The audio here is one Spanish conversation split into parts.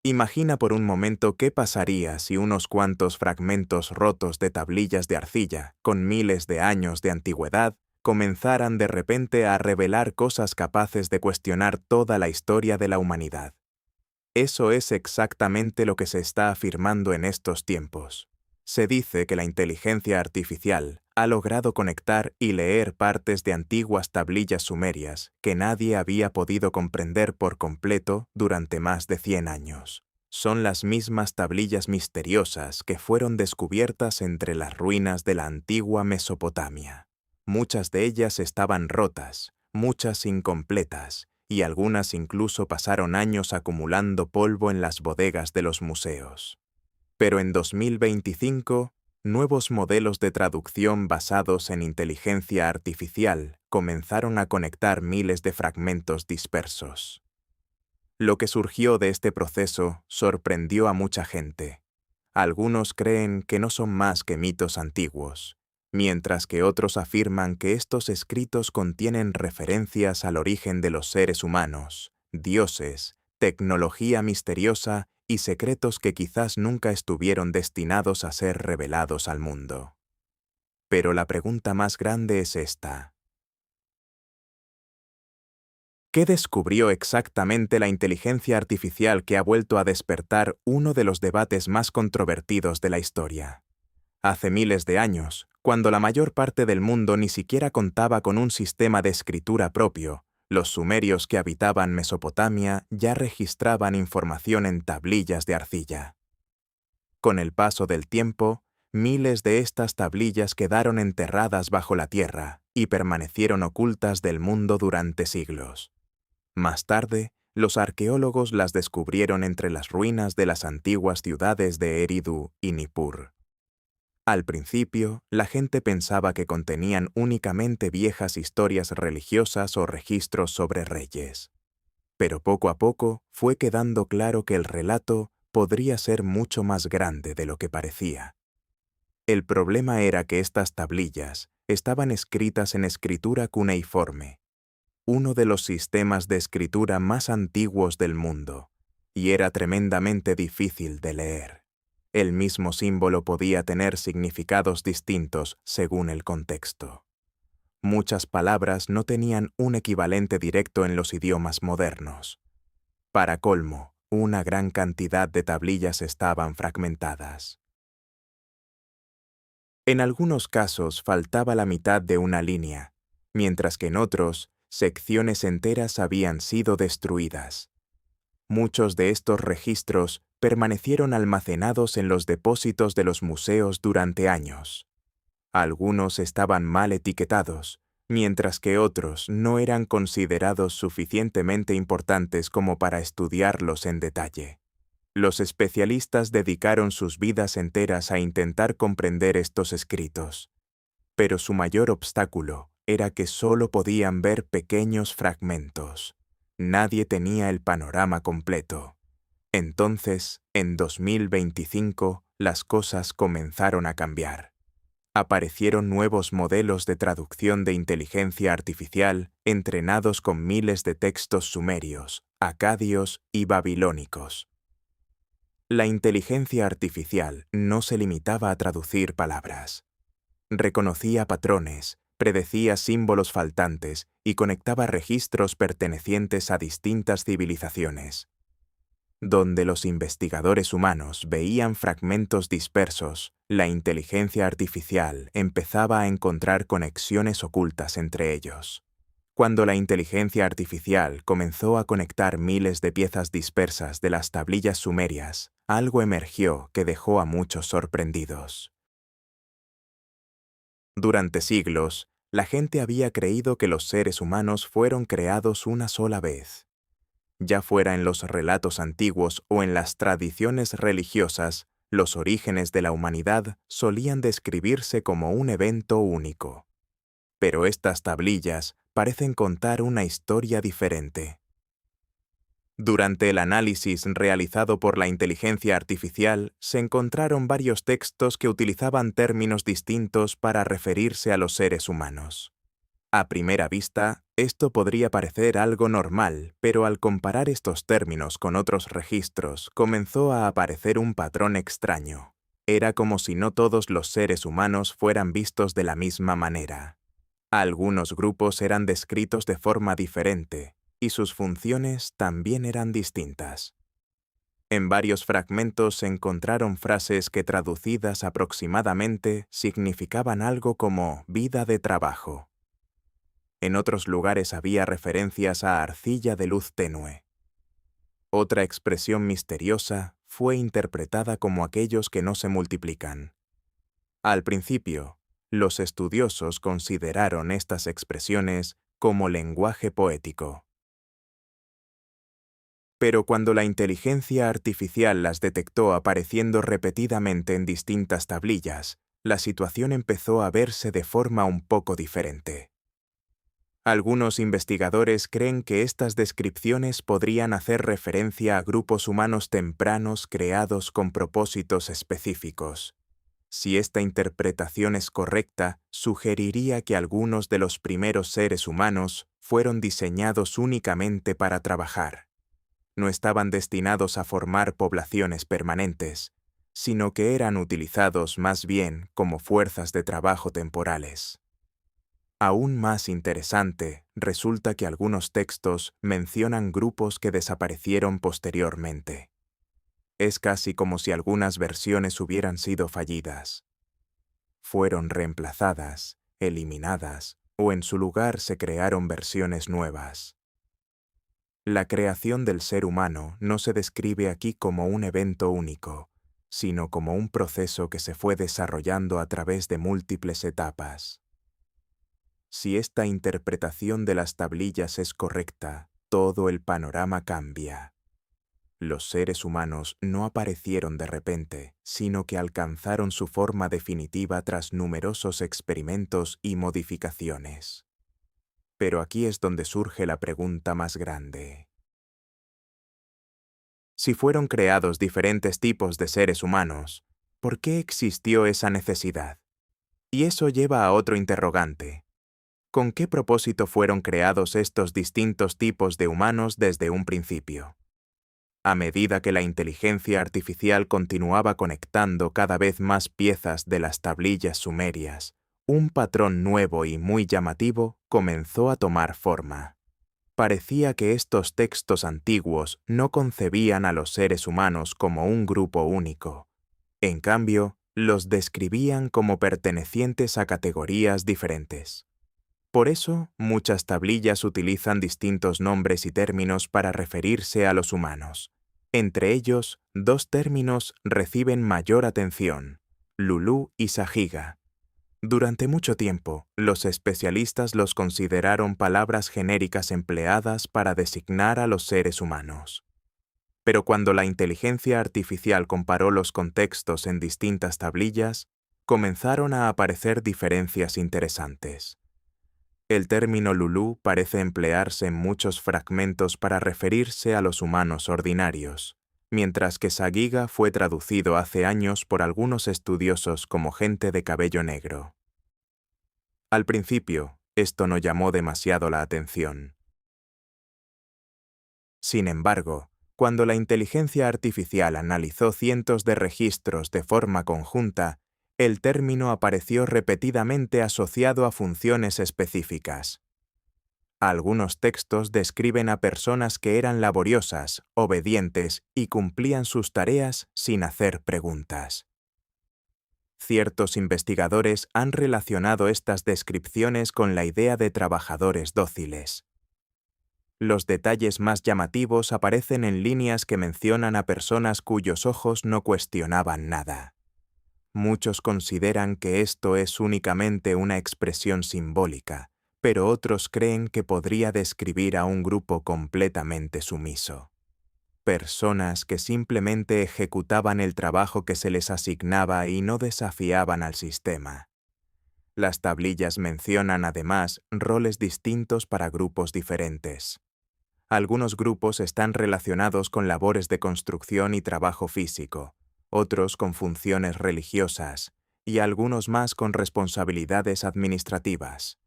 Imagina por un momento qué pasaría si unos cuantos fragmentos rotos de tablillas de arcilla, con miles de años de antigüedad, comenzaran de repente a revelar cosas capaces de cuestionar toda la historia de la humanidad. Eso es exactamente lo que se está afirmando en estos tiempos. Se dice que la inteligencia artificial ha logrado conectar y leer partes de antiguas tablillas sumerias que nadie había podido comprender por completo durante más de 100 años. Son las mismas tablillas misteriosas que fueron descubiertas entre las ruinas de la antigua Mesopotamia. Muchas de ellas estaban rotas, muchas incompletas, y algunas incluso pasaron años acumulando polvo en las bodegas de los museos. Pero en 2025, nuevos modelos de traducción basados en inteligencia artificial comenzaron a conectar miles de fragmentos dispersos. Lo que surgió de este proceso sorprendió a mucha gente. Algunos creen que no son más que mitos antiguos, mientras que otros afirman que estos escritos contienen referencias al origen de los seres humanos, dioses, tecnología misteriosa y secretos que quizás nunca estuvieron destinados a ser revelados al mundo. Pero la pregunta más grande es esta: ¿qué descubrió exactamente la inteligencia artificial que ha vuelto a despertar uno de los debates más controvertidos de la historia? Hace miles de años, cuando la mayor parte del mundo ni siquiera contaba con un sistema de escritura propio, los sumerios que habitaban Mesopotamia ya registraban información en tablillas de arcilla. Con el paso del tiempo, miles de estas tablillas quedaron enterradas bajo la tierra y permanecieron ocultas del mundo durante siglos. Más tarde, los arqueólogos las descubrieron entre las ruinas de las antiguas ciudades de Eridu y Nippur. Al principio, la gente pensaba que contenían únicamente viejas historias religiosas o registros sobre reyes. Pero poco a poco fue quedando claro que el relato podría ser mucho más grande de lo que parecía. El problema era que estas tablillas estaban escritas en escritura cuneiforme, uno de los sistemas de escritura más antiguos del mundo, y era tremendamente difícil de leer. El mismo símbolo podía tener significados distintos según el contexto. Muchas palabras no tenían un equivalente directo en los idiomas modernos. Para colmo, una gran cantidad de tablillas estaban fragmentadas. En algunos casos faltaba la mitad de una línea, mientras que en otros, secciones enteras habían sido destruidas. Muchos de estos registros permanecieron almacenados en los depósitos de los museos durante años. Algunos estaban mal etiquetados, mientras que otros no eran considerados suficientemente importantes como para estudiarlos en detalle. Los especialistas dedicaron sus vidas enteras a intentar comprender estos escritos, pero su mayor obstáculo era que solo podían ver pequeños fragmentos. Nadie tenía el panorama completo. Entonces, en 2025, las cosas comenzaron a cambiar. Aparecieron nuevos modelos de traducción de inteligencia artificial entrenados con miles de textos sumerios, acadios y babilónicos. La inteligencia artificial no se limitaba a traducir palabras. Reconocía patrones, predecía símbolos faltantes y conectaba registros pertenecientes a distintas civilizaciones. Donde los investigadores humanos veían fragmentos dispersos, la inteligencia artificial empezaba a encontrar conexiones ocultas entre ellos. Cuando la inteligencia artificial comenzó a conectar miles de piezas dispersas de las tablillas sumerias, algo emergió que dejó a muchos sorprendidos. Durante siglos, la gente había creído que los seres humanos fueron creados una sola vez. Ya fuera en los relatos antiguos o en las tradiciones religiosas, los orígenes de la humanidad solían describirse como un evento único. Pero estas tablillas parecen contar una historia diferente. Durante el análisis realizado por la inteligencia artificial, se encontraron varios textos que utilizaban términos distintos para referirse a los seres humanos. A primera vista, Esto podría parecer algo normal, pero al comparar estos términos con otros registros, comenzó a aparecer un patrón extraño. Era como si no todos los seres humanos fueran vistos de la misma manera. Algunos grupos eran descritos de forma diferente, y sus funciones también eran distintas. En varios fragmentos se encontraron frases que traducidas aproximadamente significaban algo como vida de trabajo. En otros lugares había referencias a arcilla de luz tenue. Otra expresión misteriosa fue interpretada como aquellos que no se multiplican. Al principio, los estudiosos consideraron estas expresiones como lenguaje poético. Pero cuando la inteligencia artificial las detectó apareciendo repetidamente en distintas tablillas, la situación empezó a verse de forma un poco diferente. Algunos investigadores creen que estas descripciones podrían hacer referencia a grupos humanos tempranos creados con propósitos específicos. Si esta interpretación es correcta, sugeriría que algunos de los primeros seres humanos fueron diseñados únicamente para trabajar. No estaban destinados a formar poblaciones permanentes, sino que eran utilizados más bien como fuerzas de trabajo temporales. Aún más interesante, resulta que algunos textos mencionan grupos que desaparecieron posteriormente. Es casi como si algunas versiones hubieran sido fallidas. Fueron reemplazadas, eliminadas, o en su lugar se crearon versiones nuevas. La creación del ser humano no se describe aquí como un evento único, sino como un proceso que se fue desarrollando a través de múltiples etapas. Si esta interpretación de las tablillas es correcta, todo el panorama cambia. Los seres humanos no aparecieron de repente, sino que alcanzaron su forma definitiva tras numerosos experimentos y modificaciones. Pero aquí es donde surge la pregunta más grande. Si fueron creados diferentes tipos de seres humanos, ¿por qué existió esa necesidad? Y eso lleva a otro interrogante. ¿Con qué propósito fueron creados estos distintos tipos de humanos desde un principio? A medida que la inteligencia artificial continuaba conectando cada vez más piezas de las tablillas sumerias, un patrón nuevo y muy llamativo comenzó a tomar forma. Parecía que estos textos antiguos no concebían a los seres humanos como un grupo único. En cambio, los describían como pertenecientes a categorías diferentes. Por eso, muchas tablillas utilizan distintos nombres y términos para referirse a los humanos. Entre ellos, dos términos reciben mayor atención: Lulú y Sajiga. Durante mucho tiempo, los especialistas los consideraron palabras genéricas empleadas para designar a los seres humanos. Pero cuando la inteligencia artificial comparó los contextos en distintas tablillas, comenzaron a aparecer diferencias interesantes. El término Lulú parece emplearse en muchos fragmentos para referirse a los humanos ordinarios, mientras que Sagiga fue traducido hace años por algunos estudiosos como gente de cabello negro. Al principio, esto no llamó demasiado la atención. Sin embargo, cuando la inteligencia artificial analizó cientos de registros de forma conjunta, el término apareció repetidamente asociado a funciones específicas. Algunos textos describen a personas que eran laboriosas, obedientes y cumplían sus tareas sin hacer preguntas. Ciertos investigadores han relacionado estas descripciones con la idea de trabajadores dóciles. Los detalles más llamativos aparecen en líneas que mencionan a personas cuyos ojos no cuestionaban nada. Muchos consideran que esto es únicamente una expresión simbólica, pero otros creen que podría describir a un grupo completamente sumiso. Personas que simplemente ejecutaban el trabajo que se les asignaba y no desafiaban al sistema. Las tablillas mencionan además roles distintos para grupos diferentes. Algunos grupos están relacionados con labores de construcción y trabajo físico, otros con funciones religiosas, y algunos más con responsabilidades administrativas.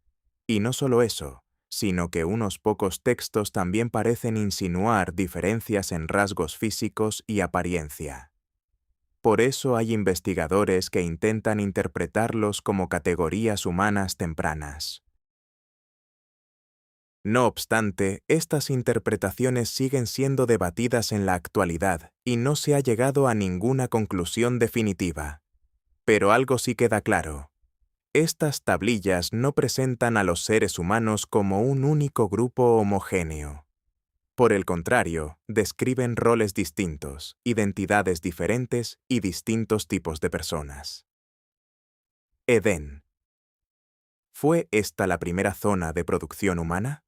Y no solo eso, sino que unos pocos textos también parecen insinuar diferencias en rasgos físicos y apariencia. Por eso hay investigadores que intentan interpretarlos como categorías humanas tempranas. No obstante, estas interpretaciones siguen siendo debatidas en la actualidad y no se ha llegado a ninguna conclusión definitiva. Pero algo sí queda claro. Estas tablillas no presentan a los seres humanos como un único grupo homogéneo. Por el contrario, describen roles distintos, identidades diferentes y distintos tipos de personas. Edén. ¿Fue esta la primera zona de producción humana?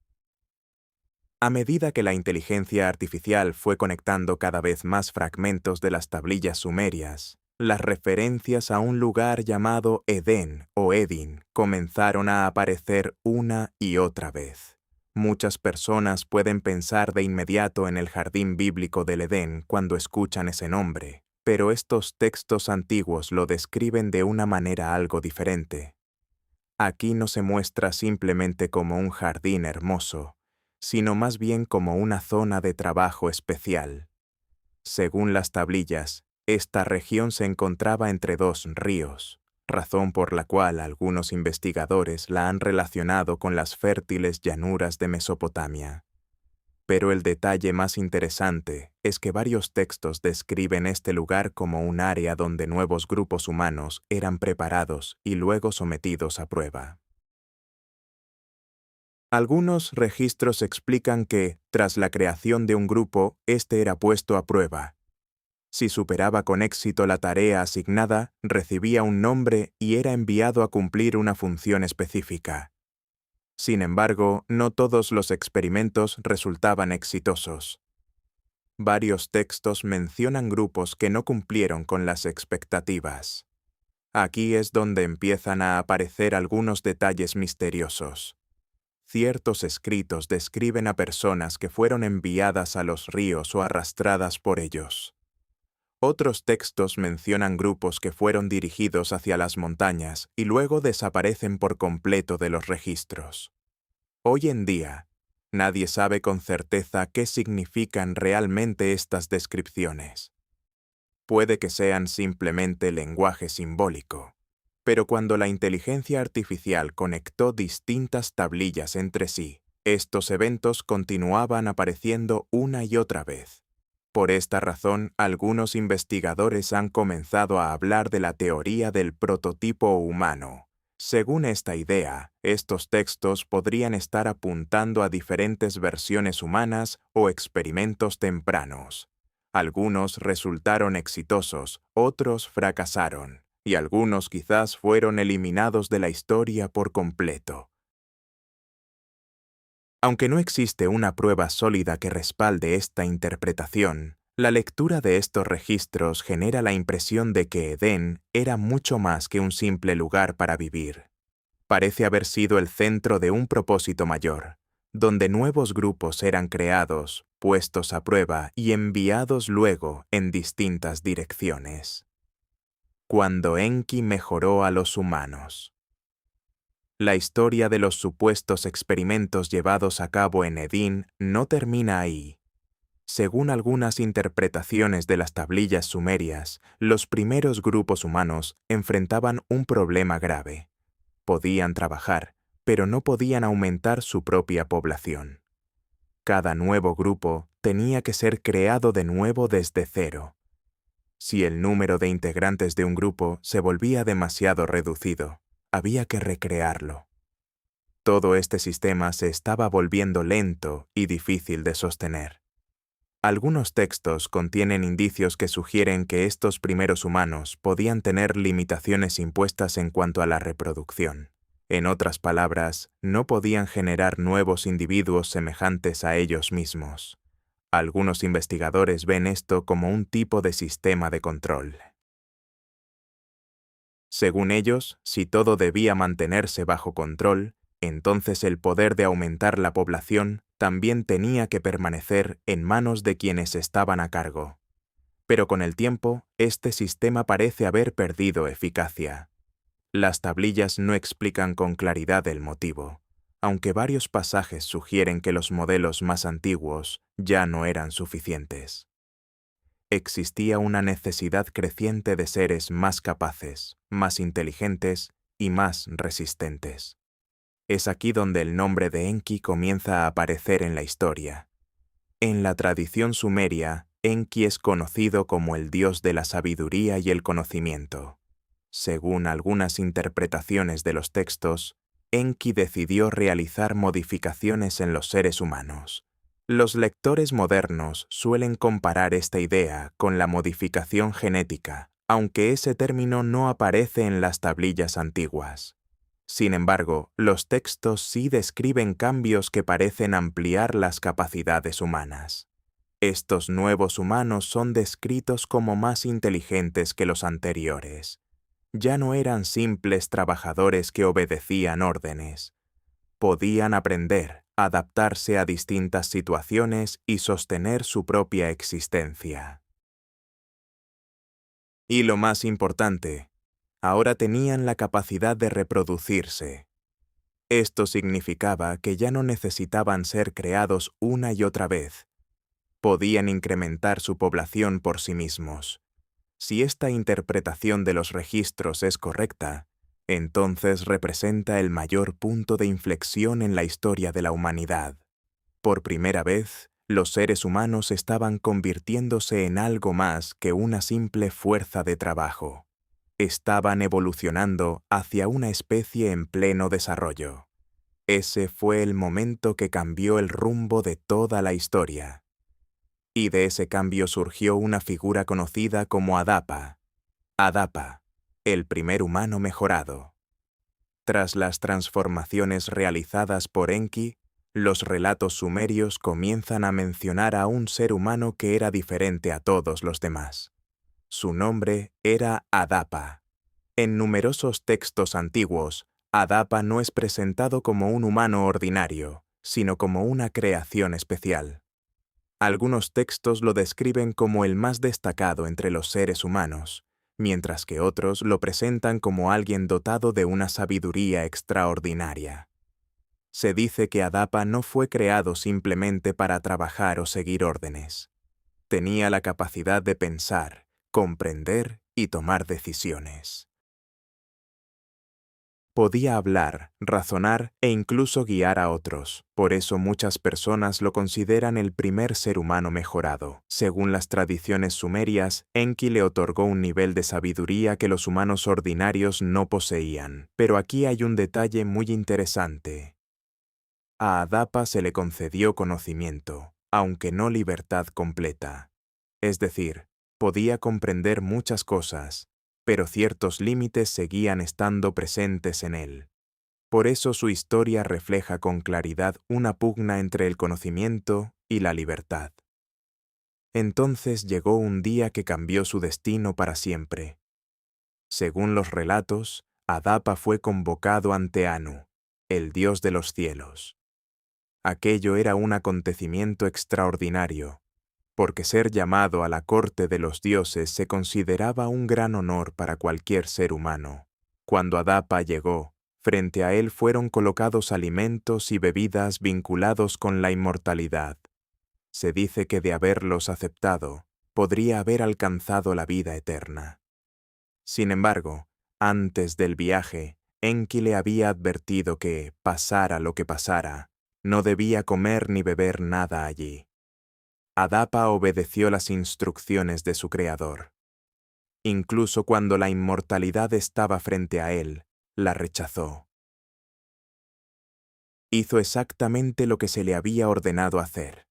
A medida que la inteligencia artificial fue conectando cada vez más fragmentos de las tablillas sumerias, las referencias a un lugar llamado Edén o Edin comenzaron a aparecer una y otra vez. Muchas personas pueden pensar de inmediato en el jardín bíblico del Edén cuando escuchan ese nombre, pero estos textos antiguos lo describen de una manera algo diferente. Aquí no se muestra simplemente como un jardín hermoso, sino más bien como una zona de trabajo especial. Según las tablillas, esta región se encontraba entre dos ríos, razón por la cual algunos investigadores la han relacionado con las fértiles llanuras de Mesopotamia. Pero el detalle más interesante es que varios textos describen este lugar como un área donde nuevos grupos humanos eran preparados y luego sometidos a prueba. Algunos registros explican que, tras la creación de un grupo, este era puesto a prueba. Si superaba con éxito la tarea asignada, recibía un nombre y era enviado a cumplir una función específica. Sin embargo, no todos los experimentos resultaban exitosos. Varios textos mencionan grupos que no cumplieron con las expectativas. Aquí es donde empiezan a aparecer algunos detalles misteriosos. Ciertos escritos describen a personas que fueron enviadas a los ríos o arrastradas por ellos. Otros textos mencionan grupos que fueron dirigidos hacia las montañas y luego desaparecen por completo de los registros. Hoy en día, nadie sabe con certeza qué significan realmente estas descripciones. Puede que sean simplemente lenguaje simbólico. Pero cuando la inteligencia artificial conectó distintas tablillas entre sí, estos eventos continuaban apareciendo una y otra vez. Por esta razón, algunos investigadores han comenzado a hablar de la teoría del prototipo humano. Según esta idea, estos textos podrían estar apuntando a diferentes versiones humanas o experimentos tempranos. Algunos resultaron exitosos, otros fracasaron, y algunos quizás fueron eliminados de la historia por completo. Aunque no existe una prueba sólida que respalde esta interpretación, la lectura de estos registros genera la impresión de que Edén era mucho más que un simple lugar para vivir. Parece haber sido el centro de un propósito mayor, donde nuevos grupos eran creados, puestos a prueba y enviados luego en distintas direcciones. Cuando Enki mejoró a los humanos. La historia de los supuestos experimentos llevados a cabo en Edín no termina ahí. Según algunas interpretaciones de las tablillas sumerias, los primeros grupos humanos enfrentaban un problema grave. Podían trabajar, pero no podían aumentar su propia población. Cada nuevo grupo tenía que ser creado de nuevo desde cero. Si el número de integrantes de un grupo se volvía demasiado reducido, había que recrearlo. Todo este sistema se estaba volviendo lento y difícil de sostener. Algunos textos contienen indicios que sugieren que estos primeros humanos podían tener limitaciones impuestas en cuanto a la reproducción. En otras palabras, no podían generar nuevos individuos semejantes a ellos mismos. Algunos investigadores ven esto como un tipo de sistema de control. Según ellos, si todo debía mantenerse bajo control, entonces el poder de aumentar la población también tenía que permanecer en manos de quienes estaban a cargo. Pero con el tiempo, este sistema parece haber perdido eficacia. Las tablillas no explican con claridad el motivo. aunque varios pasajes sugieren que los modelos más antiguos ya no eran suficientes. Existía una necesidad creciente de seres más capaces, más inteligentes y más resistentes. Es aquí donde el nombre de Enki comienza a aparecer en la historia. En la tradición sumeria, Enki es conocido como el dios de la sabiduría y el conocimiento. Según algunas interpretaciones de los textos, Enki decidió realizar modificaciones en los seres humanos. Los lectores modernos suelen comparar esta idea con la modificación genética, aunque ese término no aparece en las tablillas antiguas. Sin embargo, los textos sí describen cambios que parecen ampliar las capacidades humanas. Estos nuevos humanos son descritos como más inteligentes que los anteriores. Ya no eran simples trabajadores que obedecían órdenes. Podían aprender, adaptarse a distintas situaciones y sostener su propia existencia. Y lo más importante, ahora tenían la capacidad de reproducirse. Esto significaba que ya no necesitaban ser creados una y otra vez. Podían incrementar su población por sí mismos. Si esta interpretación de los registros es correcta, entonces representa el mayor punto de inflexión en la historia de la humanidad. Por primera vez, los seres humanos estaban convirtiéndose en algo más que una simple fuerza de trabajo. Estaban evolucionando hacia una especie en pleno desarrollo. Ese fue el momento que cambió el rumbo de toda la historia. Y de ese cambio surgió una figura conocida como Adapa. Adapa, el primer humano mejorado. Tras las transformaciones realizadas por Enki, los relatos sumerios comienzan a mencionar a un ser humano que era diferente a todos los demás. Su nombre era Adapa. En numerosos textos antiguos, Adapa no es presentado como un humano ordinario, sino como una creación especial. Algunos textos lo describen como el más destacado entre los seres humanos, mientras que otros lo presentan como alguien dotado de una sabiduría extraordinaria. Se dice que Adapa no fue creado simplemente para trabajar o seguir órdenes. Tenía la capacidad de pensar, comprender y tomar decisiones. Podía hablar, razonar e incluso guiar a otros. Por eso muchas personas lo consideran el primer ser humano mejorado. Según las tradiciones sumerias, Enki le otorgó un nivel de sabiduría que los humanos ordinarios no poseían. Pero aquí hay un detalle muy interesante. A Adapa se le concedió conocimiento, aunque no libertad completa. Es decir, podía comprender muchas cosas, pero ciertos límites seguían estando presentes en él. Por eso su historia refleja con claridad una pugna entre el conocimiento y la libertad. Entonces llegó un día que cambió su destino para siempre. Según los relatos, Adapa fue convocado ante Anu, el dios de los cielos. Aquello era un acontecimiento extraordinario, porque ser llamado a la corte de los dioses se consideraba un gran honor para cualquier ser humano. Cuando Adapa llegó, frente a él fueron colocados alimentos y bebidas vinculados con la inmortalidad. Se dice que de haberlos aceptado, podría haber alcanzado la vida eterna. Sin embargo, antes del viaje, Enki le había advertido que, pasara lo que pasara, no debía comer ni beber nada allí. Adapa obedeció las instrucciones de su creador. Incluso cuando la inmortalidad estaba frente a él, la rechazó. Hizo exactamente lo que se le había ordenado hacer.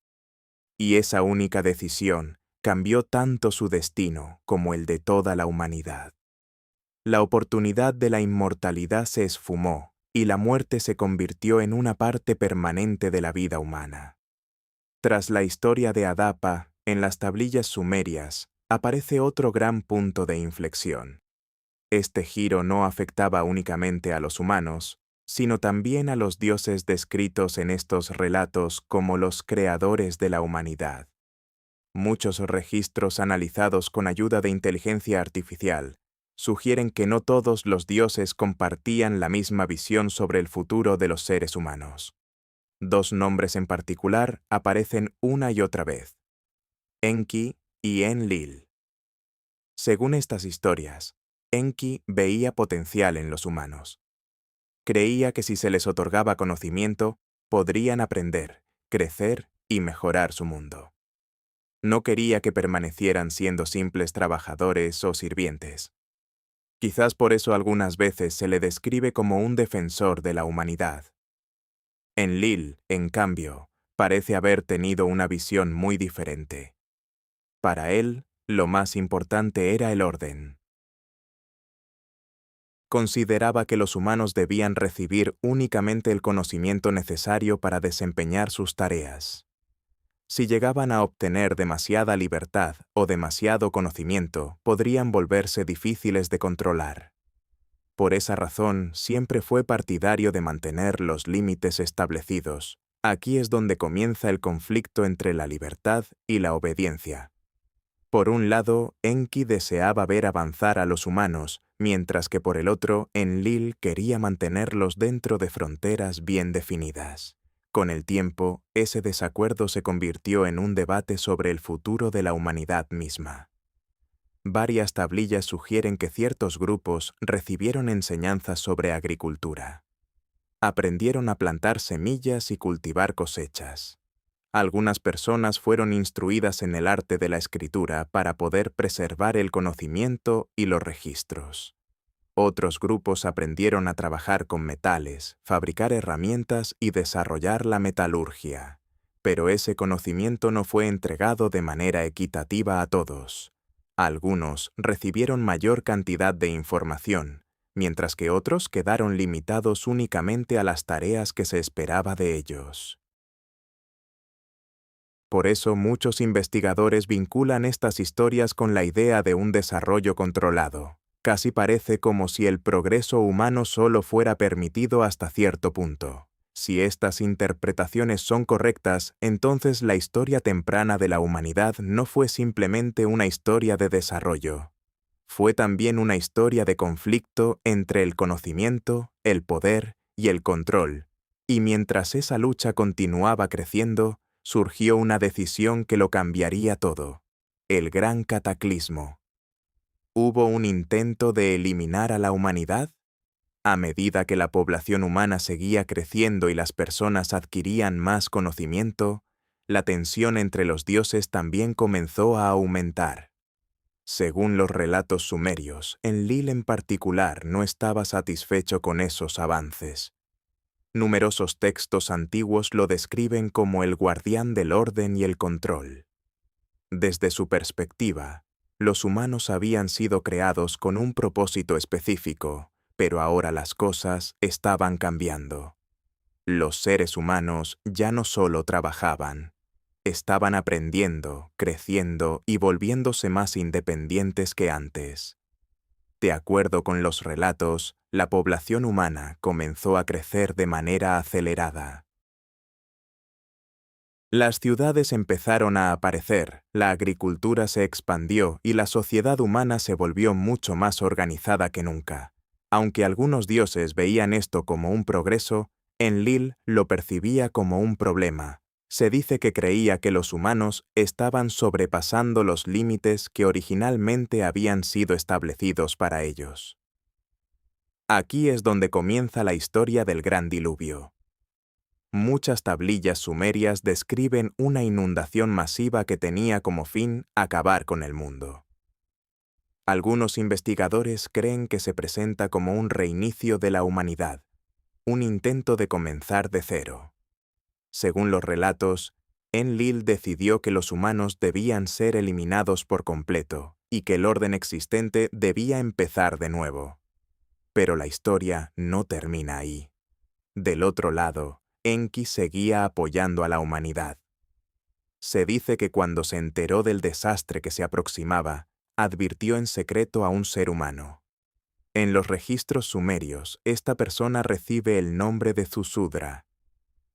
Y esa única decisión cambió tanto su destino como el de toda la humanidad. La oportunidad de la inmortalidad se esfumó y la muerte se convirtió en una parte permanente de la vida humana. Tras la historia de Adapa, en las tablillas sumerias, aparece otro gran punto de inflexión. Este giro no afectaba únicamente a los humanos, sino también a los dioses descritos en estos relatos como los creadores de la humanidad. Muchos registros analizados con ayuda de inteligencia artificial sugieren que no todos los dioses compartían la misma visión sobre el futuro de los seres humanos. Dos nombres en particular aparecen una y otra vez: Enki y Enlil. Según estas historias, Enki veía potencial en los humanos. Creía que si se les otorgaba conocimiento, podrían aprender, crecer y mejorar su mundo. No quería que permanecieran siendo simples trabajadores o sirvientes. Quizás por eso algunas veces se le describe como un defensor de la humanidad. Enlil, en cambio, parece haber tenido una visión muy diferente. Para él, lo más importante era el orden. Consideraba que los humanos debían recibir únicamente el conocimiento necesario para desempeñar sus tareas. Si llegaban a obtener demasiada libertad o demasiado conocimiento, podrían volverse difíciles de controlar. Por esa razón, siempre fue partidario de mantener los límites establecidos. Aquí es donde comienza el conflicto entre la libertad y la obediencia. Por un lado, Enki deseaba ver avanzar a los humanos, mientras que por el otro, Enlil quería mantenerlos dentro de fronteras bien definidas. Con el tiempo, ese desacuerdo se convirtió en un debate sobre el futuro de la humanidad misma. Varias tablillas sugieren que ciertos grupos recibieron enseñanzas sobre agricultura. Aprendieron a plantar semillas y cultivar cosechas. Algunas personas fueron instruidas en el arte de la escritura para poder preservar el conocimiento y los registros. Otros grupos aprendieron a trabajar con metales, fabricar herramientas y desarrollar la metalurgia. Pero ese conocimiento no fue entregado de manera equitativa a todos. Algunos recibieron mayor cantidad de información, mientras que otros quedaron limitados únicamente a las tareas que se esperaba de ellos. Por eso muchos investigadores vinculan estas historias con la idea de un desarrollo controlado. Casi parece como si el progreso humano solo fuera permitido hasta cierto punto. Si estas interpretaciones son correctas, entonces la historia temprana de la humanidad no fue simplemente una historia de desarrollo. Fue también una historia de conflicto entre el conocimiento, el poder y el control. Y mientras esa lucha continuaba creciendo, surgió una decisión que lo cambiaría todo: el gran cataclismo. ¿Hubo un intento de eliminar a la humanidad? A medida que la población humana seguía creciendo y las personas adquirían más conocimiento, la tensión entre los dioses también comenzó a aumentar. Según los relatos sumerios, Enlil en particular no estaba satisfecho con esos avances. Numerosos textos antiguos lo describen como el guardián del orden y el control. Desde su perspectiva, los humanos habían sido creados con un propósito específico, pero ahora las cosas estaban cambiando. Los seres humanos ya no solo trabajaban, estaban aprendiendo, creciendo y volviéndose más independientes que antes. De acuerdo con los relatos, la población humana comenzó a crecer de manera acelerada. Las ciudades empezaron a aparecer, la agricultura se expandió y la sociedad humana se volvió mucho más organizada que nunca. Aunque algunos dioses veían esto como un progreso, Enlil lo percibía como un problema. Se dice que creía que los humanos estaban sobrepasando los límites que originalmente habían sido establecidos para ellos. Aquí es donde comienza la historia del Gran Diluvio. Muchas tablillas sumerias describen una inundación masiva que tenía como fin acabar con el mundo. Algunos investigadores creen que se presenta como un reinicio de la humanidad, un intento de comenzar de cero. Según los relatos, Enlil decidió que los humanos debían ser eliminados por completo y que el orden existente debía empezar de nuevo. Pero la historia no termina ahí. Del otro lado, Enki seguía apoyando a la humanidad. Se dice que cuando se enteró del desastre que se aproximaba, advirtió en secreto a un ser humano. En los registros sumerios, esta persona recibe el nombre de Zusudra.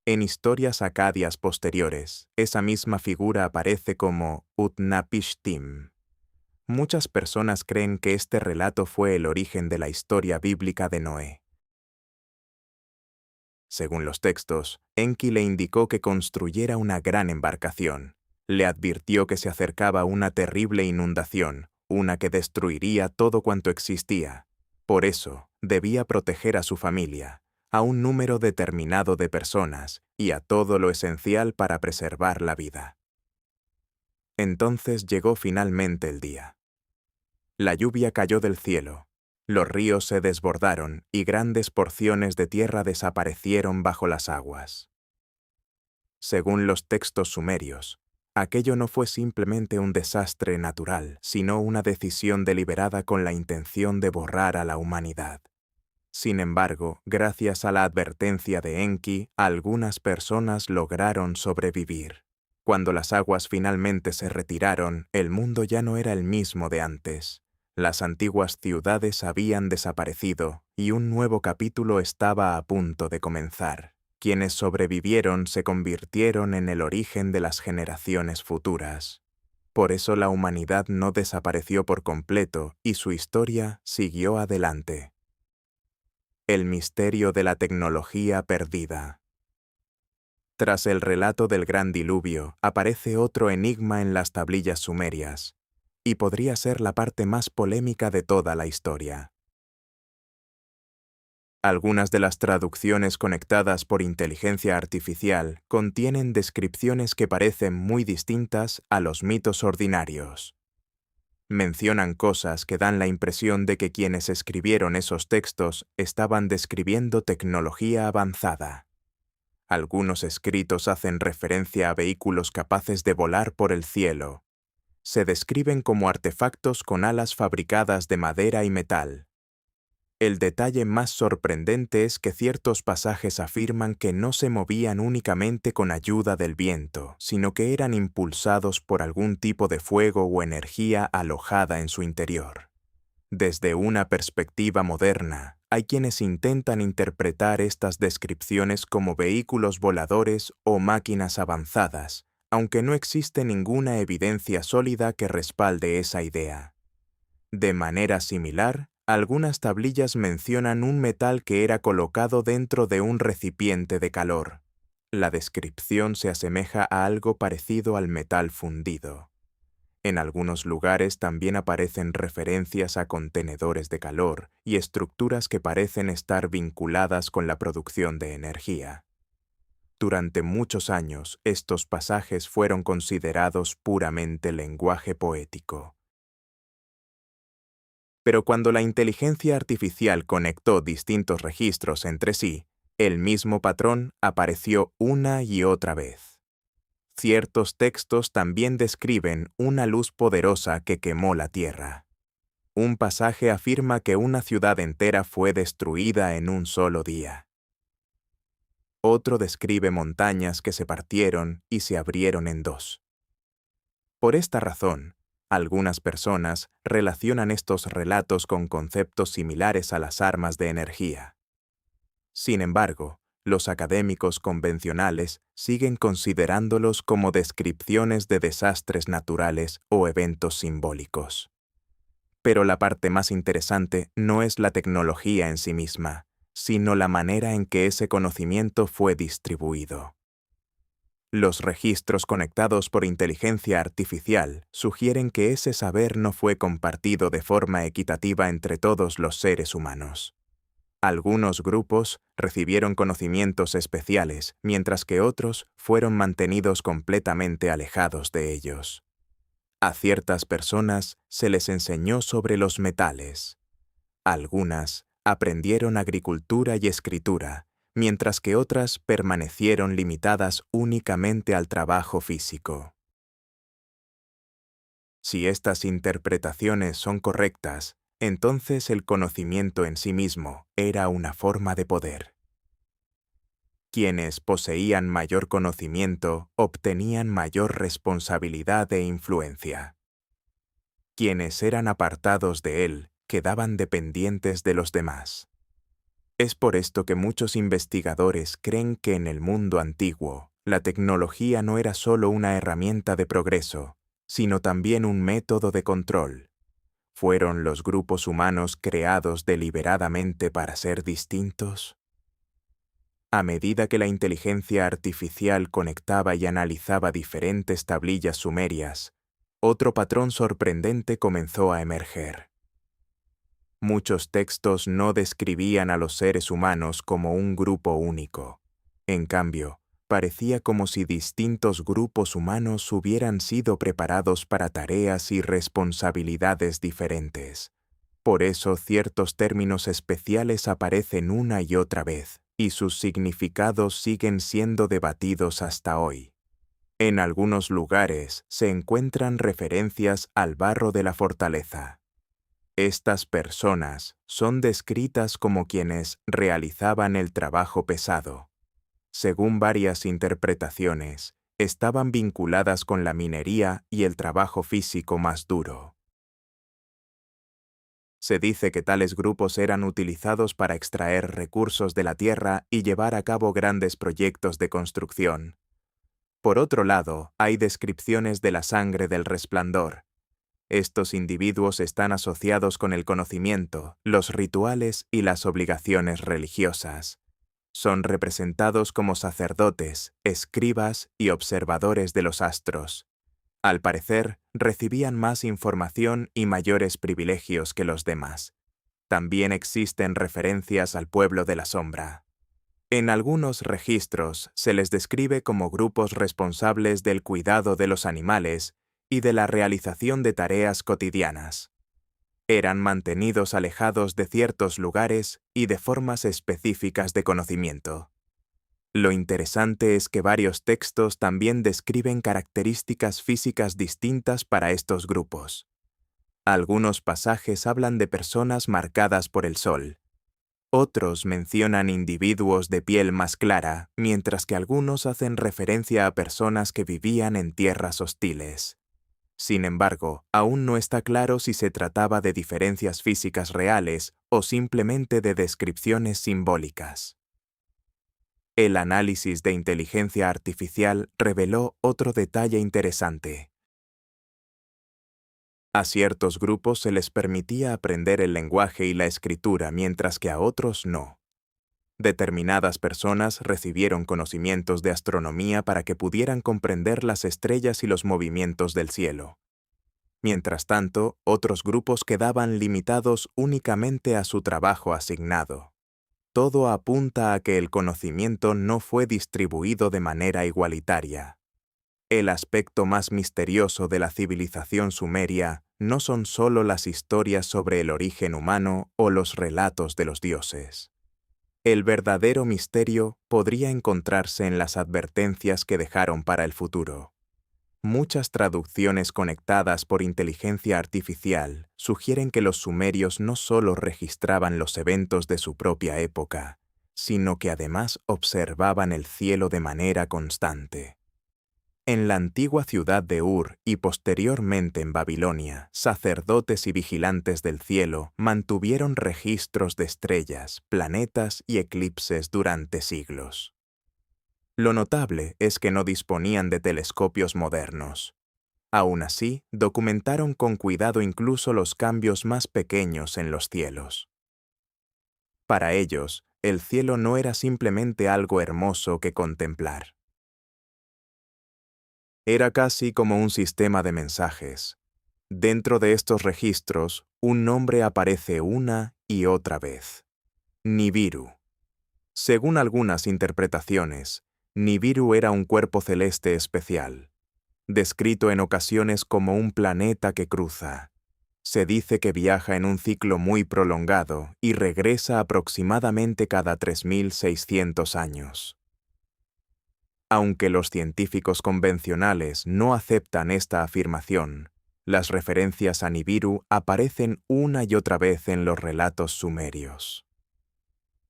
En historias acadias posteriores, esa misma figura aparece como Utnapishtim. Muchas personas creen que este relato fue el origen de la historia bíblica de Noé. Según los textos, Enki le indicó que construyera una gran embarcación. Le advirtió que se acercaba una terrible inundación, una que destruiría todo cuanto existía. Por eso, debía proteger a su familia, a un número determinado de personas y a todo lo esencial para preservar la vida. Entonces llegó finalmente el día. La lluvia cayó del cielo, los ríos se desbordaron y grandes porciones de tierra desaparecieron bajo las aguas. Según los textos sumerios, aquello no fue simplemente un desastre natural, sino una decisión deliberada con la intención de borrar a la humanidad. Sin embargo, gracias a la advertencia de Enki, algunas personas lograron sobrevivir. Cuando las aguas finalmente se retiraron, el mundo ya no era el mismo de antes. Las antiguas ciudades habían desaparecido y un nuevo capítulo estaba a punto de comenzar. Quienes sobrevivieron se convirtieron en el origen de las generaciones futuras. Por eso la humanidad no desapareció por completo y su historia siguió adelante. El misterio de la tecnología perdida. Tras el relato del gran diluvio, aparece otro enigma en las tablillas sumerias, y podría ser la parte más polémica de toda la historia. Algunas de las traducciones conectadas por inteligencia artificial contienen descripciones que parecen muy distintas a los mitos ordinarios. Mencionan cosas que dan la impresión de que quienes escribieron esos textos estaban describiendo tecnología avanzada. Algunos escritos hacen referencia a vehículos capaces de volar por el cielo. Se describen como artefactos con alas fabricadas de madera y metal. El detalle más sorprendente es que ciertos pasajes afirman que no se movían únicamente con ayuda del viento, sino que eran impulsados por algún tipo de fuego o energía alojada en su interior. Desde una perspectiva moderna, hay quienes intentan interpretar estas descripciones como vehículos voladores o máquinas avanzadas, aunque no existe ninguna evidencia sólida que respalde esa idea. De manera similar, algunas tablillas mencionan un metal que era colocado dentro de un recipiente de calor. La descripción se asemeja a algo parecido al metal fundido. En algunos lugares también aparecen referencias a contenedores de calor y estructuras que parecen estar vinculadas con la producción de energía. Durante muchos años, estos pasajes fueron considerados puramente lenguaje poético. Pero cuando la inteligencia artificial conectó distintos registros entre sí, el mismo patrón apareció una y otra vez. Ciertos textos también describen una luz poderosa que quemó la tierra. Un pasaje afirma que una ciudad entera fue destruida en un solo día. Otro describe montañas que se partieron y se abrieron en dos. Por esta razón, algunas personas relacionan estos relatos con conceptos similares a las armas de energía. Sin embargo, los académicos convencionales siguen considerándolos como descripciones de desastres naturales o eventos simbólicos. Pero la parte más interesante no es la tecnología en sí misma, sino la manera en que ese conocimiento fue distribuido. Los registros conectados por inteligencia artificial sugieren que ese saber no fue compartido de forma equitativa entre todos los seres humanos. Algunos grupos recibieron conocimientos especiales, mientras que otros fueron mantenidos completamente alejados de ellos. A ciertas personas se les enseñó sobre los metales. Algunas aprendieron agricultura y escritura, mientras que otras permanecieron limitadas únicamente al trabajo físico. Si estas interpretaciones son correctas, entonces el conocimiento en sí mismo era una forma de poder. Quienes poseían mayor conocimiento obtenían mayor responsabilidad e influencia. Quienes eran apartados de él quedaban dependientes de los demás. Es por esto que muchos investigadores creen que en el mundo antiguo, la tecnología no era solo una herramienta de progreso, sino también un método de control. ¿Fueron los grupos humanos creados deliberadamente para ser distintos? A medida que la inteligencia artificial conectaba y analizaba diferentes tablillas sumerias, otro patrón sorprendente comenzó a emerger. Muchos textos no describían a los seres humanos como un grupo único. En cambio, parecía como si distintos grupos humanos hubieran sido preparados para tareas y responsabilidades diferentes. Por eso ciertos términos especiales aparecen una y otra vez, y sus significados siguen siendo debatidos hasta hoy. En algunos lugares se encuentran referencias al barro de la fortaleza. Estas personas son descritas como quienes realizaban el trabajo pesado. Según varias interpretaciones, estaban vinculadas con la minería y el trabajo físico más duro. Se dice que tales grupos eran utilizados para extraer recursos de la tierra y llevar a cabo grandes proyectos de construcción. Por otro lado, hay descripciones de la sangre del resplandor. Estos individuos están asociados con el conocimiento, los rituales y las obligaciones religiosas. Son representados como sacerdotes, escribas y observadores de los astros. Al parecer, recibían más información y mayores privilegios que los demás. También existen referencias al pueblo de la sombra. En algunos registros se les describe como grupos responsables del cuidado de los animales y de la realización de tareas cotidianas. Eran mantenidos alejados de ciertos lugares y de formas específicas de conocimiento. Lo interesante es que varios textos también describen características físicas distintas para estos grupos. Algunos pasajes hablan de personas marcadas por el sol. Otros mencionan individuos de piel más clara, mientras que algunos hacen referencia a personas que vivían en tierras hostiles. Sin embargo, aún no está claro si se trataba de diferencias físicas reales o simplemente de descripciones simbólicas. El análisis de inteligencia artificial reveló otro detalle interesante. A ciertos grupos se les permitía aprender el lenguaje y la escritura, mientras que a otros no. Determinadas personas recibieron conocimientos de astronomía para que pudieran comprender las estrellas y los movimientos del cielo. Mientras tanto, otros grupos quedaban limitados únicamente a su trabajo asignado. Todo apunta a que el conocimiento no fue distribuido de manera igualitaria. El aspecto más misterioso de la civilización sumeria no son solo las historias sobre el origen humano o los relatos de los dioses. El verdadero misterio podría encontrarse en las advertencias que dejaron para el futuro. Muchas traducciones conectadas por inteligencia artificial sugieren que los sumerios no solo registraban los eventos de su propia época, sino que además observaban el cielo de manera constante. En la antigua ciudad de Ur y posteriormente en Babilonia, sacerdotes y vigilantes del cielo mantuvieron registros de estrellas, planetas y eclipses durante siglos. Lo notable es que no disponían de telescopios modernos. Aún así, documentaron con cuidado incluso los cambios más pequeños en los cielos. Para ellos, el cielo no era simplemente algo hermoso que contemplar. Era casi como un sistema de mensajes. Dentro de estos registros, un nombre aparece una y otra vez: Nibiru. Según algunas interpretaciones, Nibiru era un cuerpo celeste especial, descrito en ocasiones como un planeta que cruza. Se dice que viaja en un ciclo muy prolongado y regresa aproximadamente cada 3600 años. Aunque los científicos convencionales no aceptan esta afirmación, las referencias a Nibiru aparecen una y otra vez en los relatos sumerios.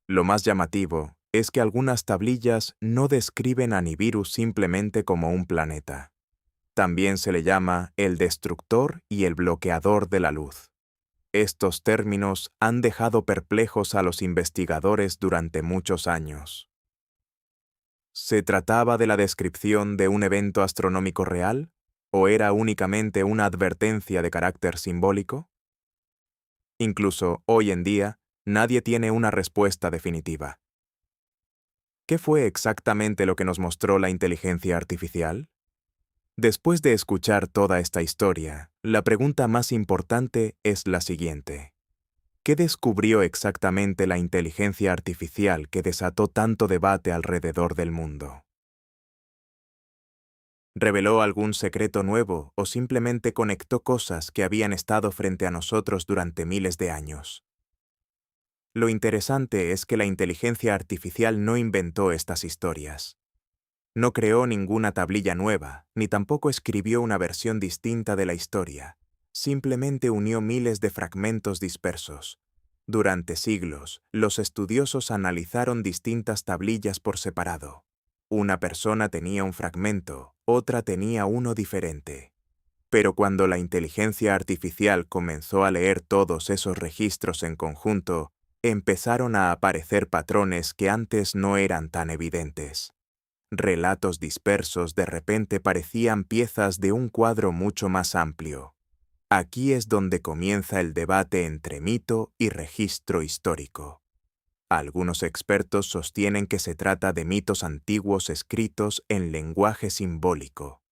Lo más llamativo es que algunas tablillas no describen a Nibiru simplemente como un planeta. También se le llama el destructor y el bloqueador de la luz. Estos términos han dejado perplejos a los investigadores durante muchos años. ¿Se trataba de la descripción de un evento astronómico real? ¿O era únicamente una advertencia de carácter simbólico? Incluso hoy en día, nadie tiene una respuesta definitiva. ¿Qué fue exactamente lo que nos mostró la inteligencia artificial? Después de escuchar toda esta historia, la pregunta más importante es la siguiente. ¿Qué descubrió exactamente la inteligencia artificial que desató tanto debate alrededor del mundo? ¿Reveló algún secreto nuevo o simplemente conectó cosas que habían estado frente a nosotros durante miles de años? Lo interesante es que la inteligencia artificial no inventó estas historias. No creó ninguna tablilla nueva, ni tampoco escribió una versión distinta de la historia. Simplemente unió miles de fragmentos dispersos. Durante siglos, los estudiosos analizaron distintas tablillas por separado. Una persona tenía un fragmento, otra tenía uno diferente. Pero cuando la inteligencia artificial comenzó a leer todos esos registros en conjunto, empezaron a aparecer patrones que antes no eran tan evidentes. Relatos dispersos de repente parecían piezas de un cuadro mucho más amplio. Aquí es donde comienza el debate entre mito y registro histórico. Algunos expertos sostienen que se trata de mitos antiguos escritos en lenguaje simbólico.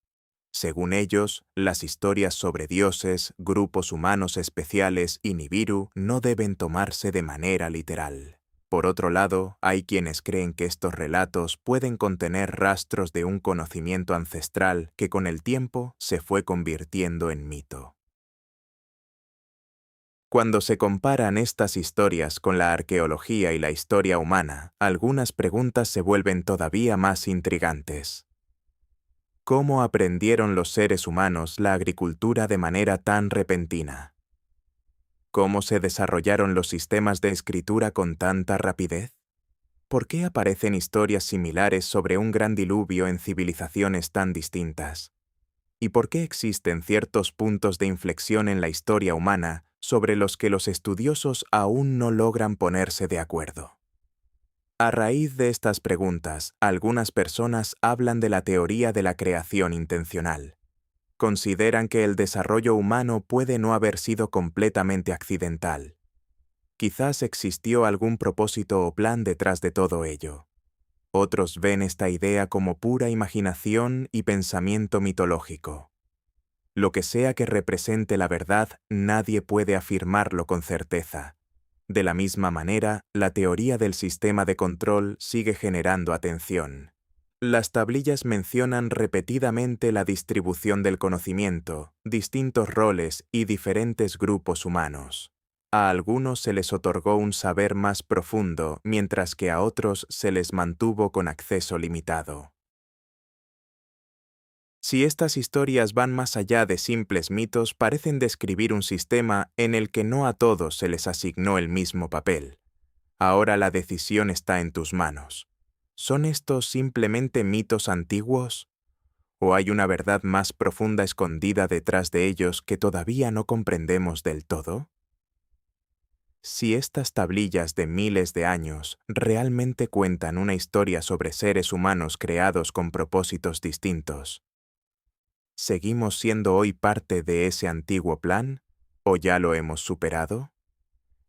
Según ellos, las historias sobre dioses, grupos humanos especiales y Nibiru no deben tomarse de manera literal. Por otro lado, hay quienes creen que estos relatos pueden contener rastros de un conocimiento ancestral que con el tiempo se fue convirtiendo en mito. Cuando se comparan estas historias con la arqueología y la historia humana, algunas preguntas se vuelven todavía más intrigantes. ¿Cómo aprendieron los seres humanos la agricultura de manera tan repentina? ¿Cómo se desarrollaron los sistemas de escritura con tanta rapidez? ¿Por qué aparecen historias similares sobre un gran diluvio en civilizaciones tan distintas? ¿Y por qué existen ciertos puntos de inflexión en la historia humana sobre los que los estudiosos aún no logran ponerse de acuerdo? A raíz de estas preguntas, algunas personas hablan de la teoría de la creación intencional. Consideran que el desarrollo humano puede no haber sido completamente accidental. Quizás existió algún propósito o plan detrás de todo ello. Otros ven esta idea como pura imaginación y pensamiento mitológico. Lo que sea que represente la verdad, nadie puede afirmarlo con certeza. De la misma manera, la teoría del sistema de control sigue generando atención. Las tablillas mencionan repetidamente la distribución del conocimiento, distintos roles y diferentes grupos humanos. A algunos se les otorgó un saber más profundo, mientras que a otros se les mantuvo con acceso limitado. Si estas historias van más allá de simples mitos, parecen describir un sistema en el que no a todos se les asignó el mismo papel. Ahora la decisión está en tus manos. ¿Son estos simplemente mitos antiguos? ¿O hay una verdad más profunda escondida detrás de ellos que todavía no comprendemos del todo? Si estas tablillas de miles de años realmente cuentan una historia sobre seres humanos creados con propósitos distintos, ¿seguimos siendo hoy parte de ese antiguo plan? ¿O ya lo hemos superado?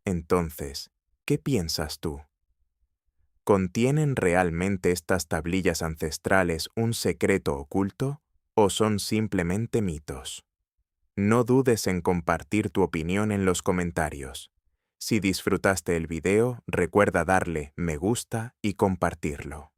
Entonces, ¿qué piensas tú? ¿Contienen realmente estas tablillas ancestrales un secreto oculto o son simplemente mitos? No dudes en compartir tu opinión en los comentarios. Si disfrutaste el video, recuerda darle me gusta y compartirlo.